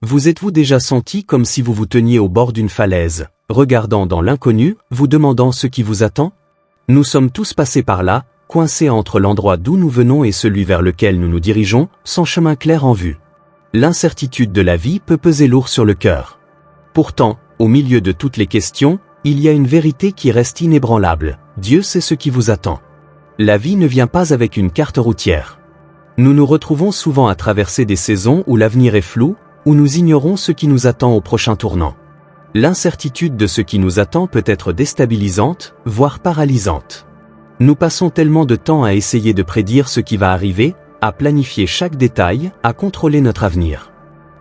Vous êtes-vous déjà senti comme si vous vous teniez au bord d'une falaise, regardant dans l'inconnu, vous demandant ce qui vous attend? Nous sommes tous passés par là, coincés entre l'endroit d'où nous venons et celui vers lequel nous nous dirigeons, sans chemin clair en vue. L'incertitude de la vie peut peser lourd sur le cœur. Pourtant, au milieu de toutes les questions, il y a une vérité qui reste inébranlable. Dieu sait ce qui vous attend. La vie ne vient pas avec une carte routière. Nous nous retrouvons souvent à traverser des saisons où l'avenir est flou, où nous ignorons ce qui nous attend au prochain tournant. L'incertitude de ce qui nous attend peut être déstabilisante, voire paralysante. Nous passons tellement de temps à essayer de prédire ce qui va arriver, à planifier chaque détail, à contrôler notre avenir.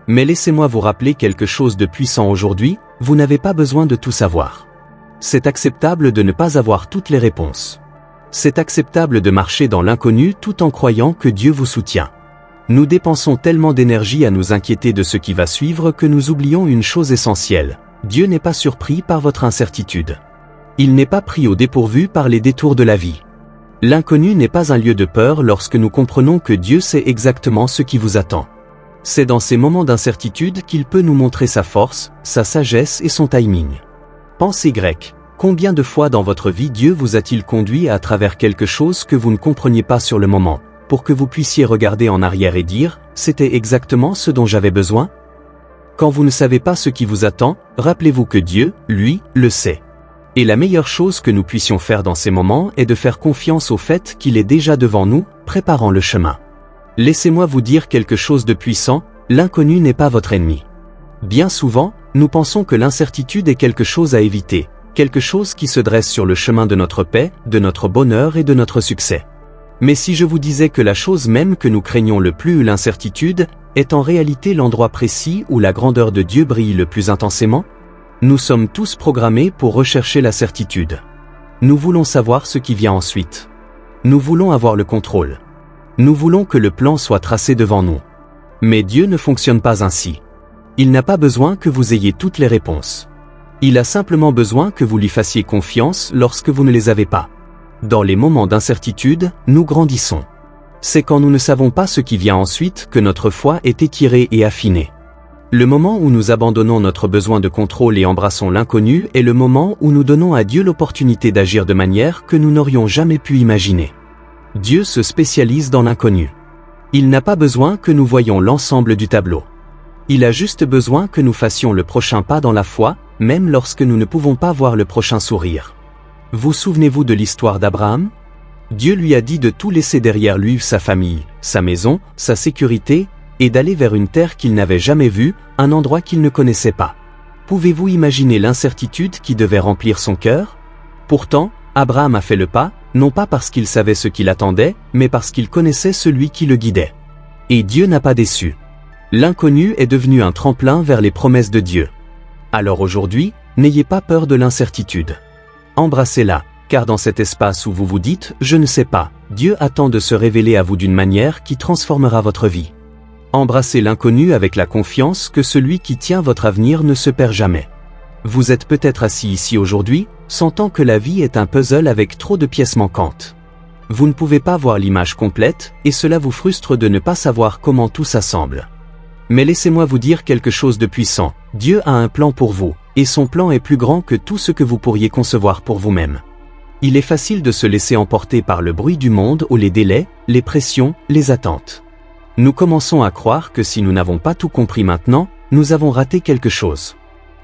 Mais laissez-moi vous rappeler quelque chose de puissant aujourd'hui, vous n'avez pas besoin de tout savoir. C'est acceptable de ne pas avoir toutes les réponses. C'est acceptable de marcher dans l'inconnu tout en croyant que Dieu vous soutient. Nous dépensons tellement d'énergie à nous inquiéter de ce qui va suivre que nous oublions une chose essentielle. Dieu n'est pas surpris par votre incertitude. Il n'est pas pris au dépourvu par les détours de la vie. L'inconnu n'est pas un lieu de peur lorsque nous comprenons que Dieu sait exactement ce qui vous attend. C'est dans ces moments d'incertitude qu'il peut nous montrer sa force, sa sagesse et son timing. Pensez grec. Combien de fois dans votre vie Dieu vous a-t-il conduit à travers quelque chose que vous ne compreniez pas sur le moment, pour que vous puissiez regarder en arrière et dire « C'était exactement ce dont j'avais besoin » ? Quand vous ne savez pas ce qui vous attend, rappelez-vous que Dieu, lui, le sait. Et la meilleure chose que nous puissions faire dans ces moments est de faire confiance au fait qu'il est déjà devant nous, préparant le chemin. Laissez-moi vous dire quelque chose de puissant, l'inconnu n'est pas votre ennemi. Bien souvent, nous pensons que l'incertitude est quelque chose à éviter, quelque chose qui se dresse sur le chemin de notre paix, de notre bonheur et de notre succès. Mais si je vous disais que la chose même que nous craignons le plus, l'incertitude, est en réalité l'endroit précis où la grandeur de Dieu brille le plus intensément? Nous sommes tous programmés pour rechercher la certitude. Nous voulons savoir ce qui vient ensuite. Nous voulons avoir le contrôle. Nous voulons que le plan soit tracé devant nous. Mais Dieu ne fonctionne pas ainsi. Il n'a pas besoin que vous ayez toutes les réponses. Il a simplement besoin que vous lui fassiez confiance lorsque vous ne les avez pas. Dans les moments d'incertitude, nous grandissons. C'est quand nous ne savons pas ce qui vient ensuite que notre foi est étirée et affinée. Le moment où nous abandonnons notre besoin de contrôle et embrassons l'inconnu est le moment où nous donnons à Dieu l'opportunité d'agir de manière que nous n'aurions jamais pu imaginer. Dieu se spécialise dans l'inconnu. Il n'a pas besoin que nous voyions l'ensemble du tableau. Il a juste besoin que nous fassions le prochain pas dans la foi, même lorsque nous ne pouvons pas voir le prochain sourire. Vous souvenez-vous de l'histoire d'Abraham? Dieu lui a dit de tout laisser derrière lui, sa famille, sa maison, sa sécurité, et d'aller vers une terre qu'il n'avait jamais vue, un endroit qu'il ne connaissait pas. Pouvez-vous imaginer l'incertitude qui devait remplir son cœur? Pourtant, Abraham a fait le pas, non pas parce qu'il savait ce qu'il attendait, mais parce qu'il connaissait celui qui le guidait. Et Dieu n'a pas déçu. L'inconnu est devenu un tremplin vers les promesses de Dieu. Alors aujourd'hui, n'ayez pas peur de l'incertitude. Embrassez-la, car dans cet espace où vous vous dites « je ne sais pas », Dieu attend de se révéler à vous d'une manière qui transformera votre vie. Embrassez l'inconnu avec la confiance que celui qui tient votre avenir ne se perd jamais. Vous êtes peut-être assis ici aujourd'hui, sentant que la vie est un puzzle avec trop de pièces manquantes. Vous ne pouvez pas voir l'image complète, et cela vous frustre de ne pas savoir comment tout s'assemble. Mais laissez-moi vous dire quelque chose de puissant. Dieu a un plan pour vous, et son plan est plus grand que tout ce que vous pourriez concevoir pour vous-même. Il est facile de se laisser emporter par le bruit du monde ou les délais, les pressions, les attentes. Nous commençons à croire que si nous n'avons pas tout compris maintenant, nous avons raté quelque chose.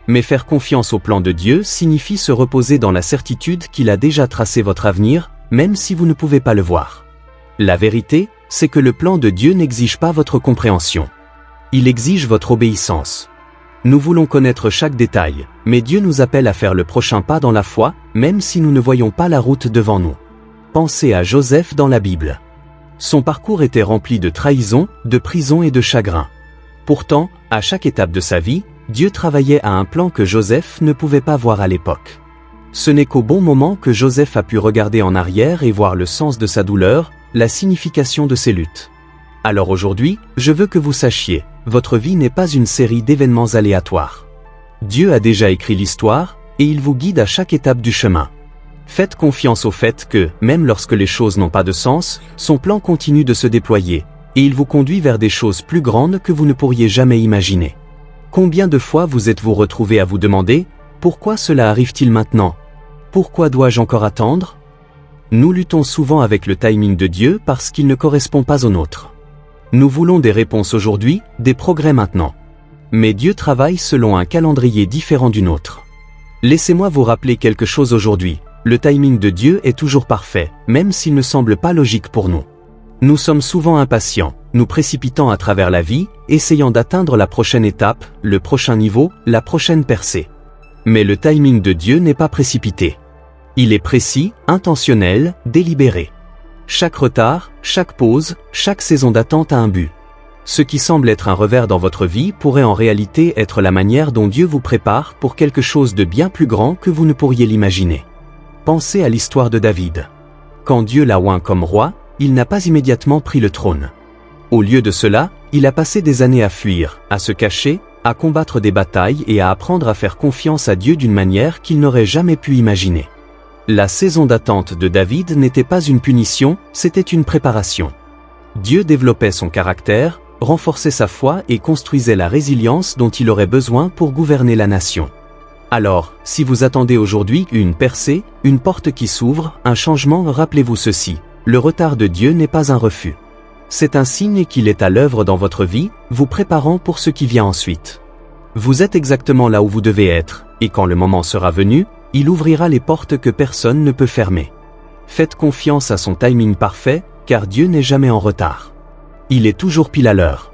Mais faire confiance au plan de Dieu signifie se reposer dans la certitude qu'il a déjà tracé votre avenir, même si vous ne pouvez pas le voir. La vérité, c'est que le plan de Dieu n'exige pas votre compréhension. Il exige votre obéissance. Nous voulons connaître chaque détail, mais Dieu nous appelle à faire le prochain pas dans la foi, même si nous ne voyons pas la route devant nous. Pensez à Joseph dans la Bible. Son parcours était rempli de trahison, de prison et de chagrin. Pourtant, à chaque étape de sa vie, Dieu travaillait à un plan que Joseph ne pouvait pas voir à l'époque. Ce n'est qu'au bon moment que Joseph a pu regarder en arrière et voir le sens de sa douleur, la signification de ses luttes. Alors aujourd'hui, je veux que vous sachiez, votre vie n'est pas une série d'événements aléatoires. Dieu a déjà écrit l'histoire, et il vous guide à chaque étape du chemin. Faites confiance au fait que, même lorsque les choses n'ont pas de sens, son plan continue de se déployer, et il vous conduit vers des choses plus grandes que vous ne pourriez jamais imaginer. Combien de fois vous êtes-vous retrouvé à vous demander « Pourquoi cela arrive-t-il maintenant ? Pourquoi dois-je encore attendre ?» Nous luttons souvent avec le timing de Dieu parce qu'il ne correspond pas au nôtre. Nous voulons des réponses aujourd'hui, des progrès maintenant. Mais Dieu travaille selon un calendrier différent du nôtre. Laissez-moi vous rappeler quelque chose aujourd'hui. Le timing de Dieu est toujours parfait, même s'il ne semble pas logique pour nous. Nous sommes souvent impatients, nous précipitant à travers la vie, essayant d'atteindre la prochaine étape, le prochain niveau, la prochaine percée. Mais le timing de Dieu n'est pas précipité. Il est précis, intentionnel, délibéré. Chaque retard, chaque pause, chaque saison d'attente a un but. Ce qui semble être un revers dans votre vie pourrait en réalité être la manière dont Dieu vous prépare pour quelque chose de bien plus grand que vous ne pourriez l'imaginer. Pensez à l'histoire de David. Quand Dieu l'a oint comme roi, il n'a pas immédiatement pris le trône. Au lieu de cela, il a passé des années à fuir, à se cacher, à combattre des batailles et à apprendre à faire confiance à Dieu d'une manière qu'il n'aurait jamais pu imaginer. La saison d'attente de David n'était pas une punition, c'était une préparation. Dieu développait son caractère, renforçait sa foi et construisait la résilience dont il aurait besoin pour gouverner la nation. Alors, si vous attendez aujourd'hui une percée, une porte qui s'ouvre, un changement, rappelez-vous ceci, le retard de Dieu n'est pas un refus. C'est un signe qu'il est à l'œuvre dans votre vie, vous préparant pour ce qui vient ensuite. Vous êtes exactement là où vous devez être, et quand le moment sera venu, il ouvrira les portes que personne ne peut fermer. Faites confiance à son timing parfait, car Dieu n'est jamais en retard. Il est toujours pile à l'heure.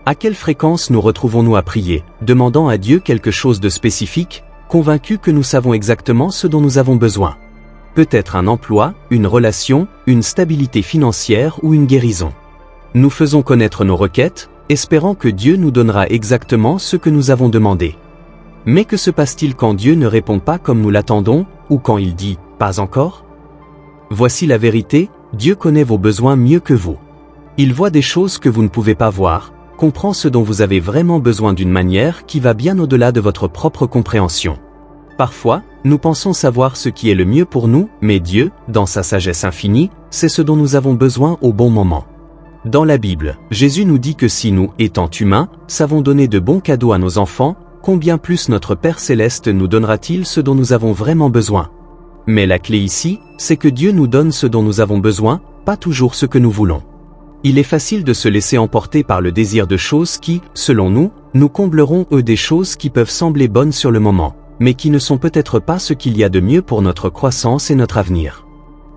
À quelle fréquence nous retrouvons-nous à prier, demandant à Dieu quelque chose de spécifique, convaincus que nous savons exactement ce dont nous avons besoin? Peut-être un emploi, une relation, une stabilité financière ou une guérison. Nous faisons connaître nos requêtes, espérant que Dieu nous donnera exactement ce que nous avons demandé. Mais que se passe-t-il quand Dieu ne répond pas comme nous l'attendons, ou quand il dit « pas encore » ? Voici la vérité, Dieu connaît vos besoins mieux que vous. Il voit des choses que vous ne pouvez pas voir, comprend ce dont vous avez vraiment besoin d'une manière qui va bien au-delà de votre propre compréhension. Parfois, nous pensons savoir ce qui est le mieux pour nous, mais Dieu, dans sa sagesse infinie, sait ce dont nous avons besoin au bon moment. Dans la Bible, Jésus nous dit que si nous, étant humains, savons donner de bons cadeaux à nos enfants, combien plus notre Père Céleste nous donnera-t-il ce dont nous avons vraiment besoin? Mais la clé ici, c'est que Dieu nous donne ce dont nous avons besoin, pas toujours ce que nous voulons. Il est facile de se laisser emporter par le désir de choses qui, selon nous, nous combleront des choses qui peuvent sembler bonnes sur le moment, mais qui ne sont peut-être pas ce qu'il y a de mieux pour notre croissance et notre avenir.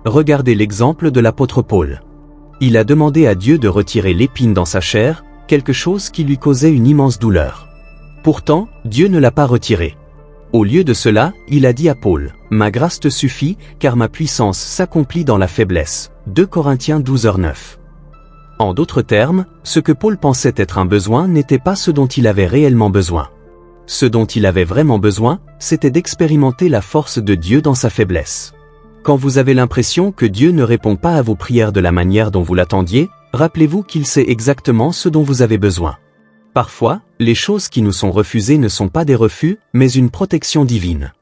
Regardez l'exemple de l'apôtre Paul. Il a demandé à Dieu de retirer l'épine dans sa chair, quelque chose qui lui causait une immense douleur. Pourtant, Dieu ne l'a pas retiré. Au lieu de cela, il a dit à Paul, « Ma grâce te suffit, car ma puissance s'accomplit dans la faiblesse. » 2 Corinthiens 12:9. En d'autres termes, ce que Paul pensait être un besoin n'était pas ce dont il avait réellement besoin. Ce dont il avait vraiment besoin, c'était d'expérimenter la force de Dieu dans sa faiblesse. Quand vous avez l'impression que Dieu ne répond pas à vos prières de la manière dont vous l'attendiez, rappelez-vous qu'il sait exactement ce dont vous avez besoin. Parfois, les choses qui nous sont refusées ne sont pas des refus, mais une protection divine.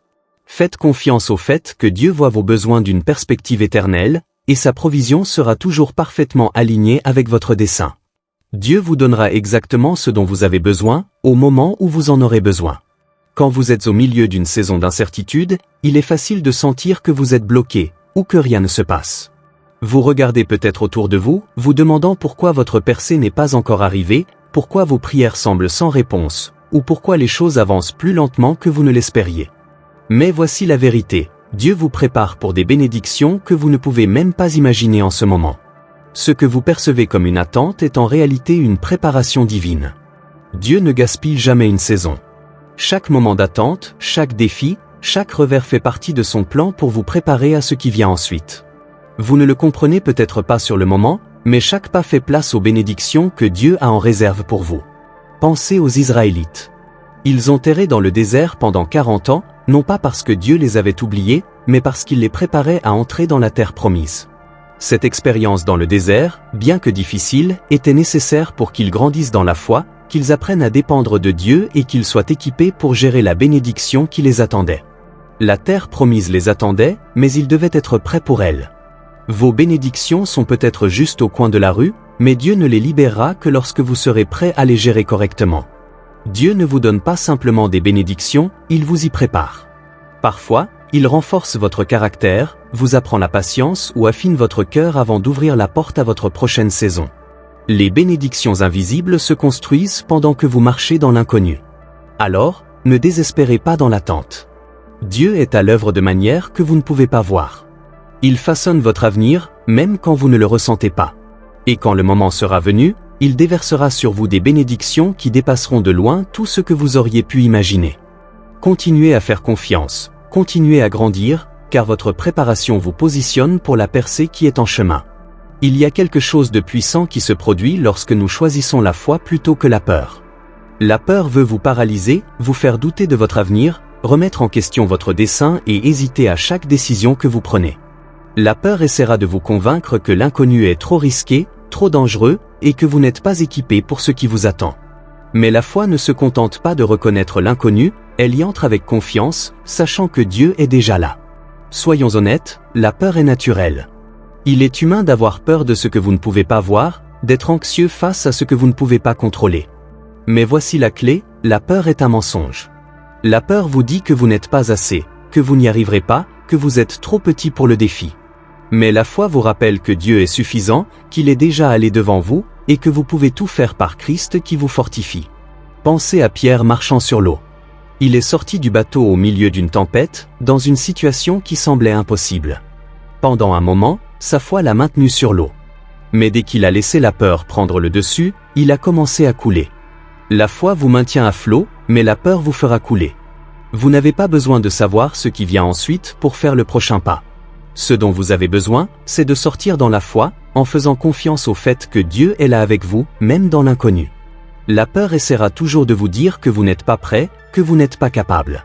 Faites confiance au fait que Dieu voit vos besoins d'une perspective éternelle, et sa provision sera toujours parfaitement alignée avec votre dessein. Dieu vous donnera exactement ce dont vous avez besoin, au moment où vous en aurez besoin. Quand vous êtes au milieu d'une saison d'incertitude, il est facile de sentir que vous êtes bloqué, ou que rien ne se passe. Vous regardez peut-être autour de vous, vous demandant pourquoi votre percée n'est pas encore arrivée, pourquoi vos prières semblent sans réponse, ou pourquoi les choses avancent plus lentement que vous ne l'espériez. Mais voici la vérité, Dieu vous prépare pour des bénédictions que vous ne pouvez même pas imaginer en ce moment. Ce que vous percevez comme une attente est en réalité une préparation divine. Dieu ne gaspille jamais une saison. Chaque moment d'attente, chaque défi, chaque revers fait partie de son plan pour vous préparer à ce qui vient ensuite. Vous ne le comprenez peut-être pas sur le moment, mais chaque pas fait place aux bénédictions que Dieu a en réserve pour vous. Pensez aux Israélites. Ils ont erré dans le désert pendant 40 ans, non pas parce que Dieu les avait oubliés, mais parce qu'il les préparait à entrer dans la terre promise. Cette expérience dans le désert, bien que difficile, était nécessaire pour qu'ils grandissent dans la foi, qu'ils apprennent à dépendre de Dieu et qu'ils soient équipés pour gérer la bénédiction qui les attendait. La terre promise les attendait, mais ils devaient être prêts pour elle. Vos bénédictions sont peut-être juste au coin de la rue, mais Dieu ne les libérera que lorsque vous serez prêts à les gérer correctement. Dieu ne vous donne pas simplement des bénédictions, il vous y prépare. Parfois, il renforce votre caractère, vous apprend la patience ou affine votre cœur avant d'ouvrir la porte à votre prochaine saison. Les bénédictions invisibles se construisent pendant que vous marchez dans l'inconnu. Alors, ne désespérez pas dans l'attente. Dieu est à l'œuvre de manière que vous ne pouvez pas voir. Il façonne votre avenir, même quand vous ne le ressentez pas. Et quand le moment sera venu, il déversera sur vous des bénédictions qui dépasseront de loin tout ce que vous auriez pu imaginer. Continuez à faire confiance, continuez à grandir, car votre préparation vous positionne pour la percée qui est en chemin. Il y a quelque chose de puissant qui se produit lorsque nous choisissons la foi plutôt que la peur. La peur veut vous paralyser, vous faire douter de votre avenir, remettre en question votre dessein et hésiter à chaque décision que vous prenez. La peur essaiera de vous convaincre que l'inconnu est trop risqué, trop dangereux, et que vous n'êtes pas équipé pour ce qui vous attend. Mais la foi ne se contente pas de reconnaître l'inconnu, elle y entre avec confiance, sachant que Dieu est déjà là. Soyons honnêtes, la peur est naturelle. Il est humain d'avoir peur de ce que vous ne pouvez pas voir, d'être anxieux face à ce que vous ne pouvez pas contrôler. Mais voici la clé, la peur est un mensonge. La peur vous dit que vous n'êtes pas assez, que vous n'y arriverez pas, que vous êtes trop petit pour le défi. Mais la foi vous rappelle que Dieu est suffisant, qu'il est déjà allé devant vous, et que vous pouvez tout faire par Christ qui vous fortifie. Pensez à Pierre marchant sur l'eau. Il est sorti du bateau au milieu d'une tempête, dans une situation qui semblait impossible. Pendant un moment, sa foi l'a maintenu sur l'eau. Mais dès qu'il a laissé la peur prendre le dessus, il a commencé à couler. La foi vous maintient à flot, mais la peur vous fera couler. Vous n'avez pas besoin de savoir ce qui vient ensuite pour faire le prochain pas. Ce dont vous avez besoin, c'est de sortir dans la foi, en faisant confiance au fait que Dieu est là avec vous, même dans l'inconnu. La peur essaiera toujours de vous dire que vous n'êtes pas prêt, que vous n'êtes pas capable.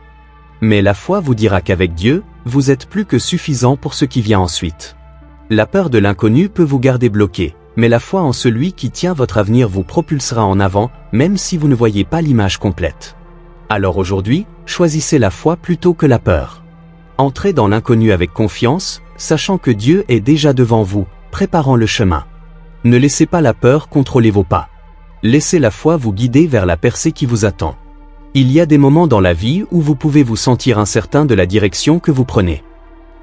Mais la foi vous dira qu'avec Dieu, vous êtes plus que suffisant pour ce qui vient ensuite. La peur de l'inconnu peut vous garder bloqué, mais la foi en celui qui tient votre avenir vous propulsera en avant, même si vous ne voyez pas l'image complète. Alors aujourd'hui, choisissez la foi plutôt que la peur. Entrez dans l'inconnu avec confiance, sachant que Dieu est déjà devant vous, préparant le chemin. Ne laissez pas la peur contrôler vos pas. Laissez la foi vous guider vers la percée qui vous attend. Il y a des moments dans la vie où vous pouvez vous sentir incertain de la direction que vous prenez.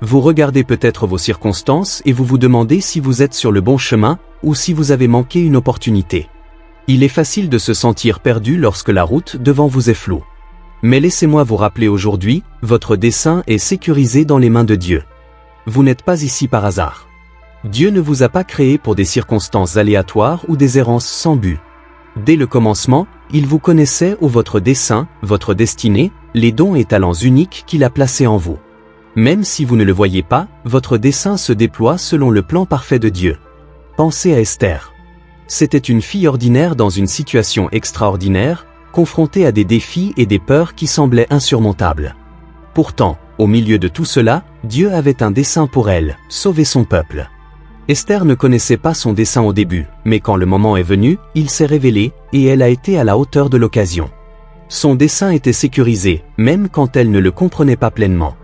Vous regardez peut-être vos circonstances et vous vous demandez si vous êtes sur le bon chemin ou si vous avez manqué une opportunité. Il est facile de se sentir perdu lorsque la route devant vous est floue. Mais laissez-moi vous rappeler aujourd'hui, votre dessein est sécurisé dans les mains de Dieu. Vous n'êtes pas ici par hasard. Dieu ne vous a pas créé pour des circonstances aléatoires ou des errances sans but. Dès le commencement, il vous connaissait ou votre dessein, votre destinée, les dons et talents uniques qu'il a placés en vous. Même si vous ne le voyez pas, votre dessein se déploie selon le plan parfait de Dieu. Pensez à Esther. C'était une fille ordinaire dans une situation extraordinaire, confrontée à des défis et des peurs qui semblaient insurmontables. Pourtant, au milieu de tout cela, Dieu avait un dessein pour elle, sauver son peuple. Esther ne connaissait pas son dessein au début, mais quand le moment est venu, il s'est révélé, et elle a été à la hauteur de l'occasion. Son dessein était sécurisé, même quand elle ne le comprenait pas pleinement.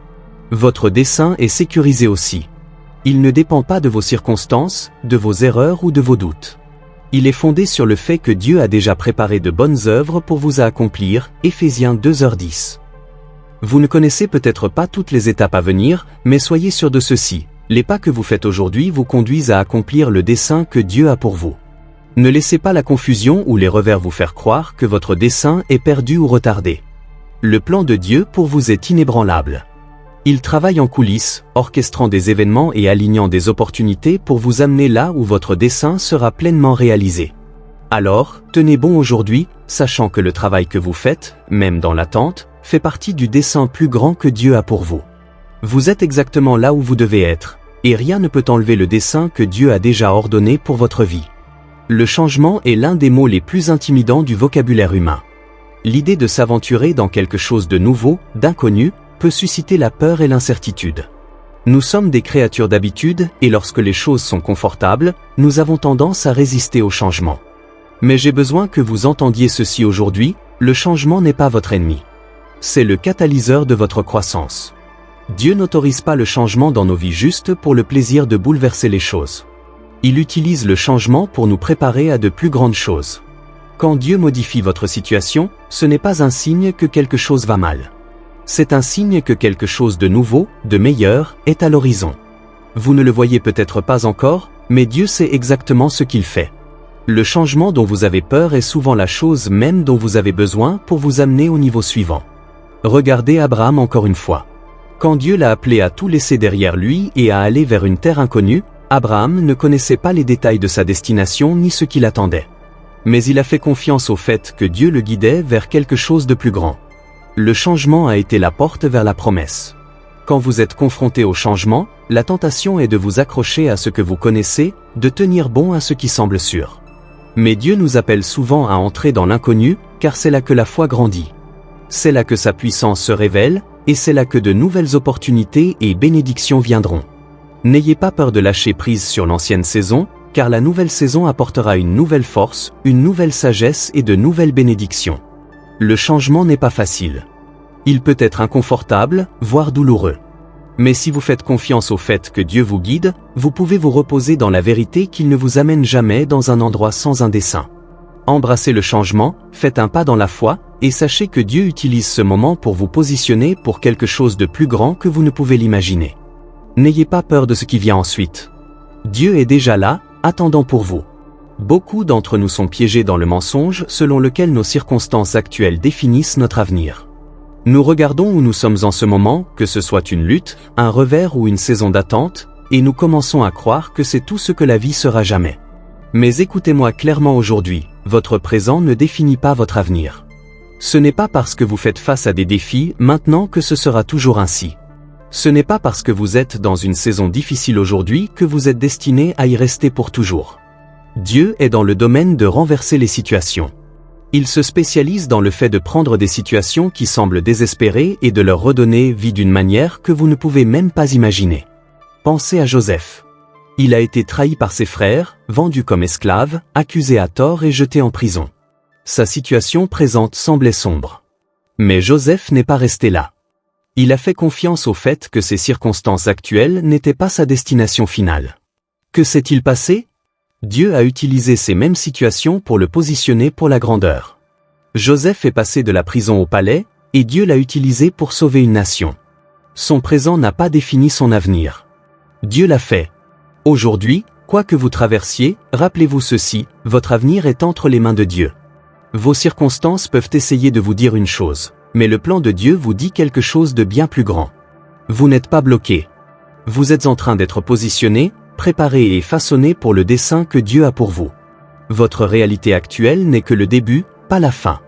Votre dessein est sécurisé aussi. Il ne dépend pas de vos circonstances, de vos erreurs ou de vos doutes. Il est fondé sur le fait que Dieu a déjà préparé de bonnes œuvres pour vous accomplir, Éphésiens 2h10. Vous ne connaissez peut-être pas toutes les étapes à venir, mais soyez sûr de ceci. Les pas que vous faites aujourd'hui vous conduisent à accomplir le dessein que Dieu a pour vous. Ne laissez pas la confusion ou les revers vous faire croire que votre dessein est perdu ou retardé. Le plan de Dieu pour vous est inébranlable. Il travaille en coulisses, orchestrant des événements et alignant des opportunités pour vous amener là où votre dessein sera pleinement réalisé. Alors, tenez bon aujourd'hui, sachant que le travail que vous faites, même dans l'attente, fait partie du dessein plus grand que Dieu a pour vous. Vous êtes exactement là où vous devez être, et rien ne peut enlever le dessein que Dieu a déjà ordonné pour votre vie. Le changement est l'un des mots les plus intimidants du vocabulaire humain. L'idée de s'aventurer dans quelque chose de nouveau, d'inconnu, peut susciter la peur et l'incertitude. Nous sommes des créatures d'habitude, et lorsque les choses sont confortables, nous avons tendance à résister au changement. Mais j'ai besoin que vous entendiez ceci aujourd'hui, le changement n'est pas votre ennemi. C'est le catalyseur de votre croissance. Dieu n'autorise pas le changement dans nos vies juste pour le plaisir de bouleverser les choses. Il utilise le changement pour nous préparer à de plus grandes choses. Quand Dieu modifie votre situation, ce n'est pas un signe que quelque chose va mal. C'est un signe que quelque chose de nouveau, de meilleur, est à l'horizon. Vous ne le voyez peut-être pas encore, mais Dieu sait exactement ce qu'il fait. Le changement dont vous avez peur est souvent la chose même dont vous avez besoin pour vous amener au niveau suivant. Regardez Abraham encore une fois. Quand Dieu l'a appelé à tout laisser derrière lui et à aller vers une terre inconnue, Abraham ne connaissait pas les détails de sa destination ni ce qui l'attendait. Mais il a fait confiance au fait que Dieu le guidait vers quelque chose de plus grand. Le changement a été la porte vers la promesse. Quand vous êtes confronté au changement, la tentation est de vous accrocher à ce que vous connaissez, de tenir bon à ce qui semble sûr. Mais Dieu nous appelle souvent à entrer dans l'inconnu, car c'est là que la foi grandit. C'est là que sa puissance se révèle, et c'est là que de nouvelles opportunités et bénédictions viendront. N'ayez pas peur de lâcher prise sur l'ancienne saison, car la nouvelle saison apportera une nouvelle force, une nouvelle sagesse et de nouvelles bénédictions. Le changement n'est pas facile. Il peut être inconfortable, voire douloureux. Mais si vous faites confiance au fait que Dieu vous guide, vous pouvez vous reposer dans la vérité qu'il ne vous amène jamais dans un endroit sans un dessein. Embrassez le changement, faites un pas dans la foi, et sachez que Dieu utilise ce moment pour vous positionner pour quelque chose de plus grand que vous ne pouvez l'imaginer. N'ayez pas peur de ce qui vient ensuite. Dieu est déjà là, attendant pour vous. Beaucoup d'entre nous sont piégés dans le mensonge selon lequel nos circonstances actuelles définissent notre avenir. Nous regardons où nous sommes en ce moment, que ce soit une lutte, un revers ou une saison d'attente, et nous commençons à croire que c'est tout ce que la vie sera jamais. Mais écoutez-moi clairement aujourd'hui, votre présent ne définit pas votre avenir. Ce n'est pas parce que vous faites face à des défis maintenant que ce sera toujours ainsi. Ce n'est pas parce que vous êtes dans une saison difficile aujourd'hui que vous êtes destiné à y rester pour toujours. Dieu est dans le domaine de renverser les situations. Il se spécialise dans le fait de prendre des situations qui semblent désespérées et de leur redonner vie d'une manière que vous ne pouvez même pas imaginer. Pensez à Joseph. Il a été trahi par ses frères, vendu comme esclave, accusé à tort et jeté en prison. Sa situation présente semblait sombre. Mais Joseph n'est pas resté là. Il a fait confiance au fait que ses circonstances actuelles n'étaient pas sa destination finale. Que s'est-il passé ? Dieu a utilisé ces mêmes situations pour le positionner pour la grandeur. Joseph est passé de la prison au palais, et Dieu l'a utilisé pour sauver une nation. Son présent n'a pas défini son avenir. Dieu l'a fait. Aujourd'hui, quoi que vous traversiez, rappelez-vous ceci, votre avenir est entre les mains de Dieu. Vos circonstances peuvent essayer de vous dire une chose, mais le plan de Dieu vous dit quelque chose de bien plus grand. Vous n'êtes pas bloqué. Vous êtes en train d'être positionné, préparé et façonné pour le dessein que Dieu a pour vous. Votre réalité actuelle n'est que le début, pas la fin.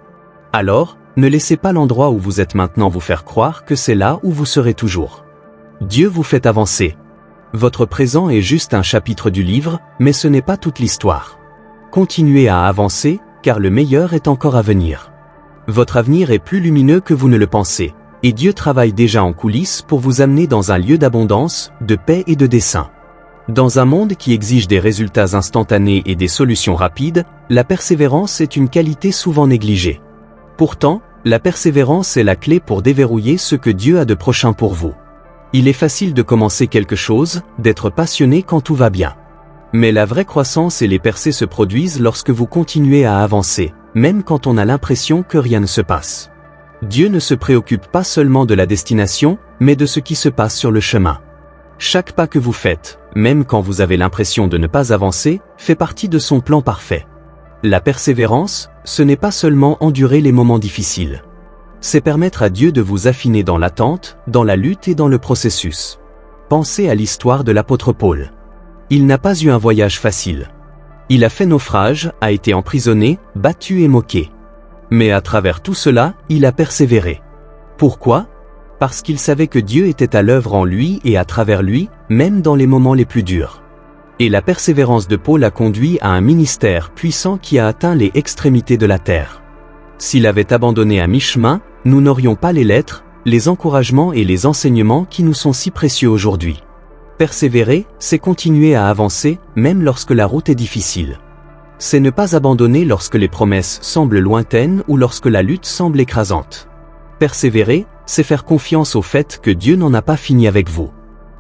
Alors, ne laissez pas l'endroit où vous êtes maintenant vous faire croire que c'est là où vous serez toujours. Dieu vous fait avancer. Votre présent est juste un chapitre du livre, mais ce n'est pas toute l'histoire. Continuez à avancer, car le meilleur est encore à venir. Votre avenir est plus lumineux que vous ne le pensez, et Dieu travaille déjà en coulisses pour vous amener dans un lieu d'abondance, de paix et de dessein. Dans un monde qui exige des résultats instantanés et des solutions rapides, la persévérance est une qualité souvent négligée. Pourtant, la persévérance est la clé pour déverrouiller ce que Dieu a de prochain pour vous. Il est facile de commencer quelque chose, d'être passionné quand tout va bien. Mais la vraie croissance et les percées se produisent lorsque vous continuez à avancer, même quand on a l'impression que rien ne se passe. Dieu ne se préoccupe pas seulement de la destination, mais de ce qui se passe sur le chemin. Chaque pas que vous faites, même quand vous avez l'impression de ne pas avancer, fait partie de son plan parfait. La persévérance, ce n'est pas seulement endurer les moments difficiles. C'est permettre à Dieu de vous affiner dans l'attente, dans la lutte et dans le processus. Pensez à l'histoire de l'apôtre Paul. Il n'a pas eu un voyage facile. Il a fait naufrage, a été emprisonné, battu et moqué. Mais à travers tout cela, il a persévéré. Pourquoi ? Parce qu'il savait que Dieu était à l'œuvre en lui et à travers lui, même dans les moments les plus durs. Et la persévérance de Paul a conduit à un ministère puissant qui a atteint les extrémités de la terre. S'il avait abandonné à mi-chemin, nous n'aurions pas les lettres, les encouragements et les enseignements qui nous sont si précieux aujourd'hui. Persévérer, c'est continuer à avancer, même lorsque la route est difficile. C'est ne pas abandonner lorsque les promesses semblent lointaines ou lorsque la lutte semble écrasante. Persévérer, c'est faire confiance au fait que Dieu n'en a pas fini avec vous.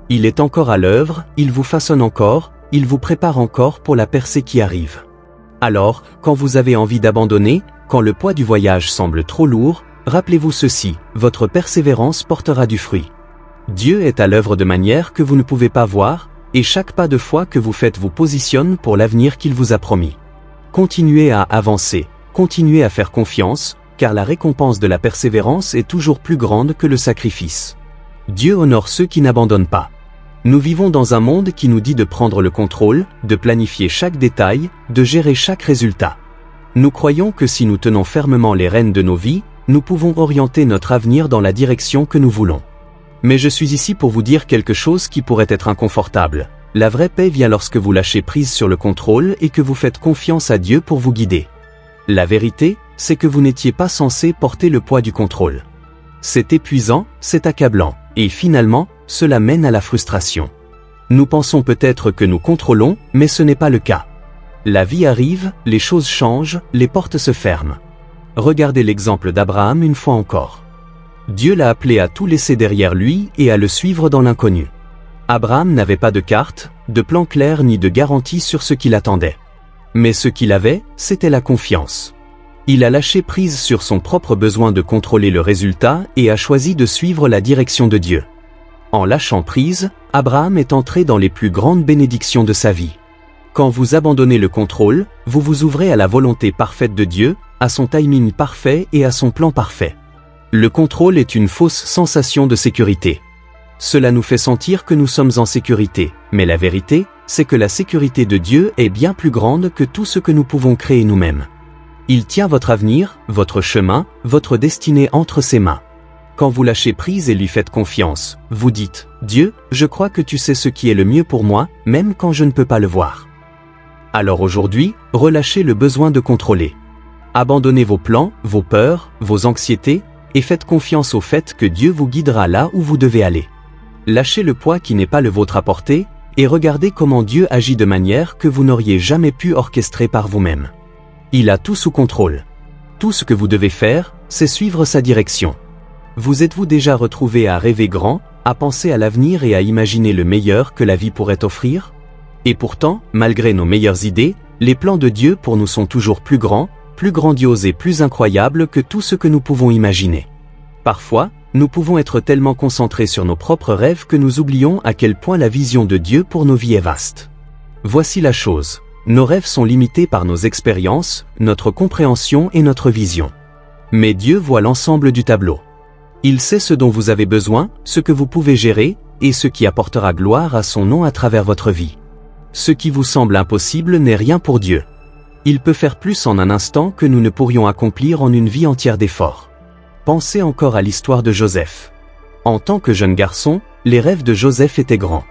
Il est encore à l'œuvre, il vous façonne encore, il vous prépare encore pour la percée qui arrive. Alors, quand vous avez envie d'abandonner, quand le poids du voyage semble trop lourd, rappelez-vous ceci, votre persévérance portera du fruit. Dieu est à l'œuvre de manière que vous ne pouvez pas voir, et chaque pas de foi que vous faites vous positionne pour l'avenir qu'il vous a promis. Continuez à avancer, continuez à faire confiance, car la récompense de la persévérance est toujours plus grande que le sacrifice. Dieu honore ceux qui n'abandonnent pas. Nous vivons dans un monde qui nous dit de prendre le contrôle, de planifier chaque détail, de gérer chaque résultat. Nous croyons que si nous tenons fermement les rênes de nos vies, nous pouvons orienter notre avenir dans la direction que nous voulons. Mais je suis ici pour vous dire quelque chose qui pourrait être inconfortable. La vraie paix vient lorsque vous lâchez prise sur le contrôle et que vous faites confiance à Dieu pour vous guider. La vérité, c'est que vous n'étiez pas censé porter le poids du contrôle. C'est épuisant, c'est accablant, et finalement, cela mène à la frustration. Nous pensons peut-être que nous contrôlons, mais ce n'est pas le cas. La vie arrive, les choses changent, les portes se ferment. Regardez l'exemple d'Abraham une fois encore. Dieu l'a appelé à tout laisser derrière lui et à le suivre dans l'inconnu. Abraham n'avait pas de carte, de plan clair ni de garantie sur ce qui l'attendait. Mais ce qu'il avait, c'était la confiance. Il a lâché prise sur son propre besoin de contrôler le résultat et a choisi de suivre la direction de Dieu. En lâchant prise, Abraham est entré dans les plus grandes bénédictions de sa vie. Quand vous abandonnez le contrôle, vous vous ouvrez à la volonté parfaite de Dieu, à son timing parfait et à son plan parfait. Le contrôle est une fausse sensation de sécurité. Cela nous fait sentir que nous sommes en sécurité, mais la vérité, c'est que la sécurité de Dieu est bien plus grande que tout ce que nous pouvons créer nous-mêmes. Il tient votre avenir, votre chemin, votre destinée entre ses mains. Quand vous lâchez prise et lui faites confiance, vous dites « Dieu, je crois que tu sais ce qui est le mieux pour moi, même quand je ne peux pas le voir. » Alors aujourd'hui, relâchez le besoin de contrôler. Abandonnez vos plans, vos peurs, vos anxiétés, et faites confiance au fait que Dieu vous guidera là où vous devez aller. Lâchez le poids qui n'est pas le vôtre à porter, et regardez comment Dieu agit de manière que vous n'auriez jamais pu orchestrer par vous-même. Il a tout sous contrôle. Tout ce que vous devez faire, c'est suivre sa direction. Vous êtes-vous déjà retrouvé à rêver grand, à penser à l'avenir et à imaginer le meilleur que la vie pourrait offrir? Et pourtant, malgré nos meilleures idées, les plans de Dieu pour nous sont toujours plus grands, plus grandioses et plus incroyables que tout ce que nous pouvons imaginer. Parfois, nous pouvons être tellement concentrés sur nos propres rêves que nous oublions à quel point la vision de Dieu pour nos vies est vaste. Voici la chose. Nos rêves sont limités par nos expériences, notre compréhension et notre vision. Mais Dieu voit l'ensemble du tableau. Il sait ce dont vous avez besoin, ce que vous pouvez gérer, et ce qui apportera gloire à son nom à travers votre vie. Ce qui vous semble impossible n'est rien pour Dieu. Il peut faire plus en un instant que nous ne pourrions accomplir en une vie entière d'efforts. Pensez encore à l'histoire de Joseph. En tant que jeune garçon, les rêves de Joseph étaient grands.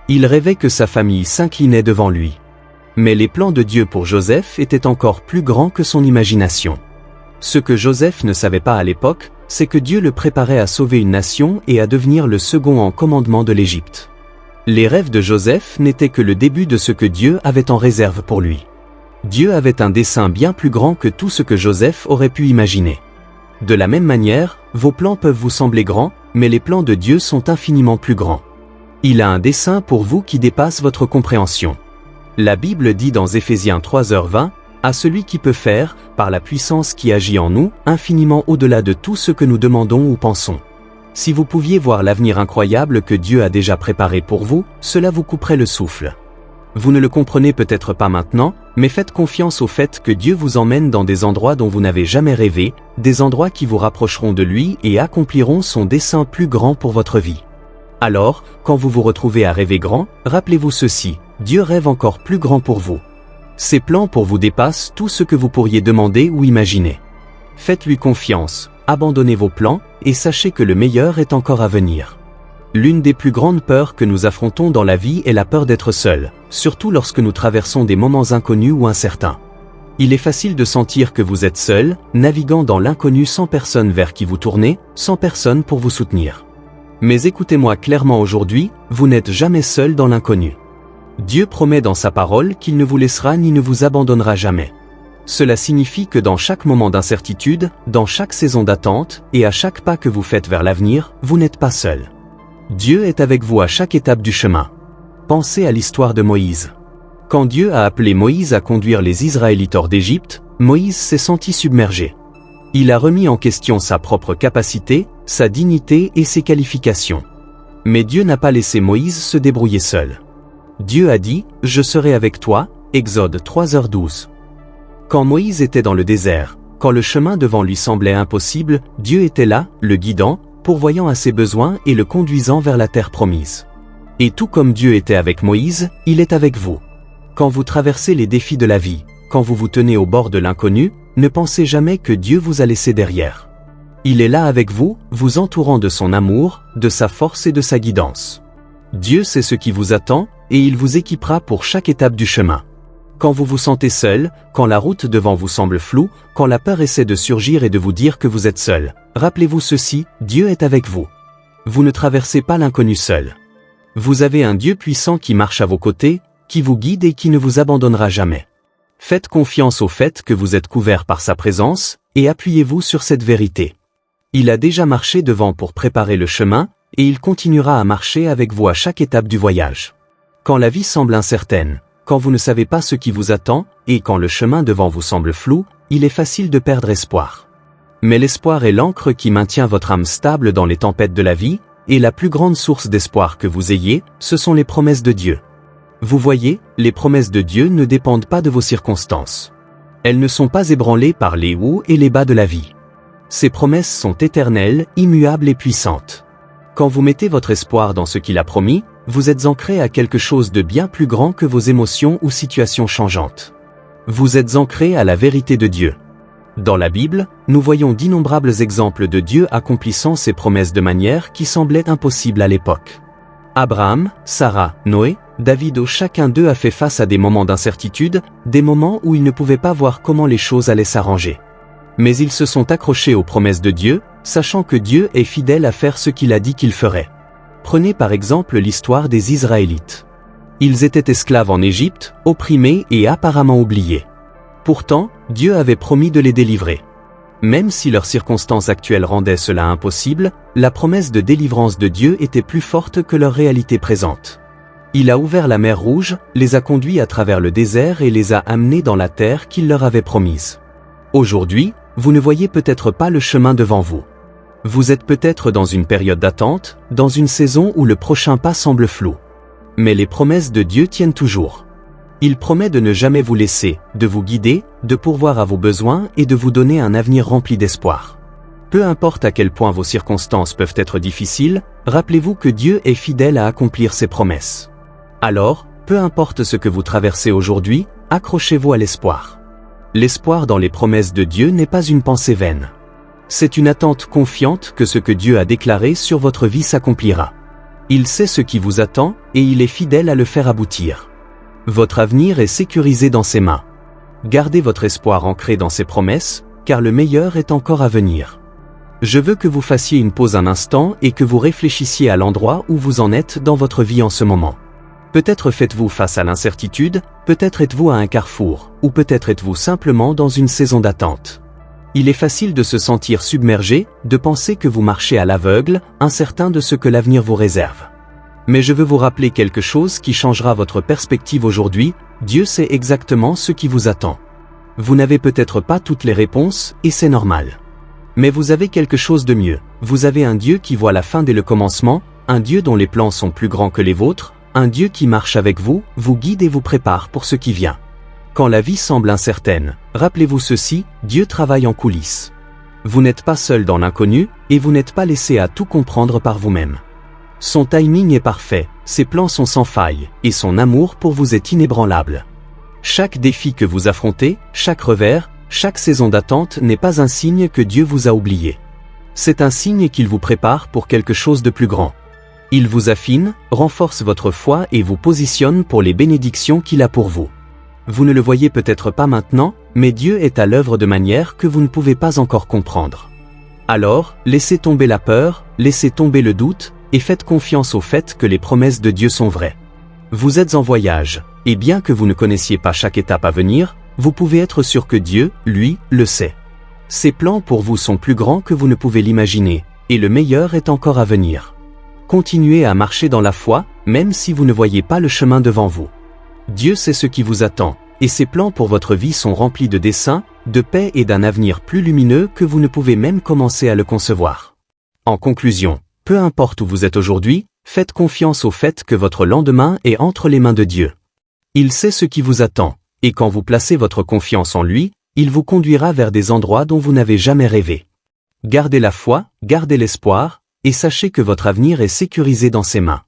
Il rêvait que sa famille s'inclinait devant lui. Mais les plans de Dieu pour Joseph étaient encore plus grands que son imagination. Ce que Joseph ne savait pas à l'époque, c'est que Dieu le préparait à sauver une nation et à devenir le second en commandement de l'Égypte. Les rêves de Joseph n'étaient que le début de ce que Dieu avait en réserve pour lui. Dieu avait un dessein bien plus grand que tout ce que Joseph aurait pu imaginer. De la même manière, vos plans peuvent vous sembler grands, mais les plans de Dieu sont infiniment plus grands. Il a un dessein pour vous qui dépasse votre compréhension. La Bible dit dans Éphésiens 3h20, « À celui qui peut faire, par la puissance qui agit en nous, infiniment au-delà de tout ce que nous demandons ou pensons. » Si vous pouviez voir l'avenir incroyable que Dieu a déjà préparé pour vous, cela vous couperait le souffle. Vous ne le comprenez peut-être pas maintenant, mais faites confiance au fait que Dieu vous emmène dans des endroits dont vous n'avez jamais rêvé, des endroits qui vous rapprocheront de lui et accompliront son dessein plus grand pour votre vie. Alors, quand vous vous retrouvez à rêver grand, rappelez-vous ceci, Dieu rêve encore plus grand pour vous. Ses plans pour vous dépassent tout ce que vous pourriez demander ou imaginer. Faites-lui confiance, abandonnez vos plans, et sachez que le meilleur est encore à venir. L'une des plus grandes peurs que nous affrontons dans la vie est la peur d'être seul, surtout lorsque nous traversons des moments inconnus ou incertains. Il est facile de sentir que vous êtes seul, naviguant dans l'inconnu sans personne vers qui vous tourner, sans personne pour vous soutenir. Mais écoutez-moi clairement aujourd'hui, vous n'êtes jamais seul dans l'inconnu. Dieu promet dans sa parole qu'il ne vous laissera ni ne vous abandonnera jamais. Cela signifie que dans chaque moment d'incertitude, dans chaque saison d'attente, et à chaque pas que vous faites vers l'avenir, vous n'êtes pas seul. Dieu est avec vous à chaque étape du chemin. Pensez à l'histoire de Moïse. Quand Dieu a appelé Moïse à conduire les Israélites hors d'Égypte, Moïse s'est senti submergé. Il a remis en question sa propre capacité, sa dignité et ses qualifications. Mais Dieu n'a pas laissé Moïse se débrouiller seul. Dieu a dit « Je serai avec toi » Exode 3h12. Quand Moïse était dans le désert, quand le chemin devant lui semblait impossible, Dieu était là, le guidant, pourvoyant à ses besoins et le conduisant vers la terre promise. Et tout comme Dieu était avec Moïse, il est avec vous. Quand vous traversez les défis de la vie, quand vous vous tenez au bord de l'inconnu, ne pensez jamais que Dieu vous a laissé derrière. Il est là avec vous, vous entourant de son amour, de sa force et de sa guidance. Dieu sait ce qui vous attend, et il vous équipera pour chaque étape du chemin. Quand vous vous sentez seul, quand la route devant vous semble floue, quand la peur essaie de surgir et de vous dire que vous êtes seul, rappelez-vous ceci, Dieu est avec vous. Vous ne traversez pas l'inconnu seul. Vous avez un Dieu puissant qui marche à vos côtés, qui vous guide et qui ne vous abandonnera jamais. Faites confiance au fait que vous êtes couvert par sa présence, et appuyez-vous sur cette vérité. Il a déjà marché devant pour préparer le chemin, et il continuera à marcher avec vous à chaque étape du voyage. Quand la vie semble incertaine, quand vous ne savez pas ce qui vous attend, et quand le chemin devant vous semble flou, il est facile de perdre espoir. Mais l'espoir est l'ancre qui maintient votre âme stable dans les tempêtes de la vie, et la plus grande source d'espoir que vous ayez, ce sont les promesses de Dieu. Vous voyez, les promesses de Dieu ne dépendent pas de vos circonstances. Elles ne sont pas ébranlées par les hauts et les bas de la vie. Ces promesses sont éternelles, immuables et puissantes. Quand vous mettez votre espoir dans ce qu'il a promis, vous êtes ancré à quelque chose de bien plus grand que vos émotions ou situations changeantes. Vous êtes ancré à la vérité de Dieu. Dans la Bible, nous voyons d'innombrables exemples de Dieu accomplissant ses promesses de manière qui semblait impossible à l'époque. Abraham, Sarah, Noé, David, chacun d'eux a fait face à des moments d'incertitude, des moments où ils ne pouvaient pas voir comment les choses allaient s'arranger. Mais ils se sont accrochés aux promesses de Dieu, sachant que Dieu est fidèle à faire ce qu'il a dit qu'il ferait. Prenez par exemple l'histoire des Israélites. Ils étaient esclaves en Égypte, opprimés et apparemment oubliés. Pourtant, Dieu avait promis de les délivrer. Même si leurs circonstances actuelles rendaient cela impossible, la promesse de délivrance de Dieu était plus forte que leur réalité présente. Il a ouvert la mer Rouge, les a conduits à travers le désert et les a amenés dans la terre qu'il leur avait promise. Aujourd'hui, vous ne voyez peut-être pas le chemin devant vous. Vous êtes peut-être dans une période d'attente, dans une saison où le prochain pas semble flou. Mais les promesses de Dieu tiennent toujours. Il promet de ne jamais vous laisser, de vous guider, de pourvoir à vos besoins et de vous donner un avenir rempli d'espoir. Peu importe à quel point vos circonstances peuvent être difficiles, rappelez-vous que Dieu est fidèle à accomplir ses promesses. Alors, peu importe ce que vous traversez aujourd'hui, accrochez-vous à l'espoir. L'espoir dans les promesses de Dieu n'est pas une pensée vaine. C'est une attente confiante que ce que Dieu a déclaré sur votre vie s'accomplira. Il sait ce qui vous attend, et il est fidèle à le faire aboutir. Votre avenir est sécurisé dans ses mains. Gardez votre espoir ancré dans ses promesses, car le meilleur est encore à venir. Je veux que vous fassiez une pause un instant et que vous réfléchissiez à l'endroit où vous en êtes dans votre vie en ce moment. Peut-être faites-vous face à l'incertitude, peut-être êtes-vous à un carrefour, ou peut-être êtes-vous simplement dans une saison d'attente. Il est facile de se sentir submergé, de penser que vous marchez à l'aveugle, incertain de ce que l'avenir vous réserve. Mais je veux vous rappeler quelque chose qui changera votre perspective aujourd'hui, Dieu sait exactement ce qui vous attend. Vous n'avez peut-être pas toutes les réponses, et c'est normal. Mais vous avez quelque chose de mieux, vous avez un Dieu qui voit la fin dès le commencement, un Dieu dont les plans sont plus grands que les vôtres, un Dieu qui marche avec vous, vous guide et vous prépare pour ce qui vient. Quand la vie semble incertaine, rappelez-vous ceci, Dieu travaille en coulisses. Vous n'êtes pas seul dans l'inconnu, et vous n'êtes pas laissé à tout comprendre par vous-même. Son timing est parfait, ses plans sont sans faille, et son amour pour vous est inébranlable. Chaque défi que vous affrontez, chaque revers, chaque saison d'attente n'est pas un signe que Dieu vous a oublié. C'est un signe qu'il vous prépare pour quelque chose de plus grand. Il vous affine, renforce votre foi et vous positionne pour les bénédictions qu'il a pour vous. Vous ne le voyez peut-être pas maintenant, mais Dieu est à l'œuvre de manière que vous ne pouvez pas encore comprendre. Alors, laissez tomber la peur, laissez tomber le doute, et faites confiance au fait que les promesses de Dieu sont vraies. Vous êtes en voyage, et bien que vous ne connaissiez pas chaque étape à venir, vous pouvez être sûr que Dieu, lui, le sait. Ses plans pour vous sont plus grands que vous ne pouvez l'imaginer, et le meilleur est encore à venir. Continuez à marcher dans la foi, même si vous ne voyez pas le chemin devant vous. Dieu sait ce qui vous attend, et ses plans pour votre vie sont remplis de desseins, de paix et d'un avenir plus lumineux que vous ne pouvez même commencer à le concevoir. En conclusion, peu importe où vous êtes aujourd'hui, faites confiance au fait que votre lendemain est entre les mains de Dieu. Il sait ce qui vous attend, et quand vous placez votre confiance en lui, il vous conduira vers des endroits dont vous n'avez jamais rêvé. Gardez la foi, gardez l'espoir, et sachez que votre avenir est sécurisé dans ses mains.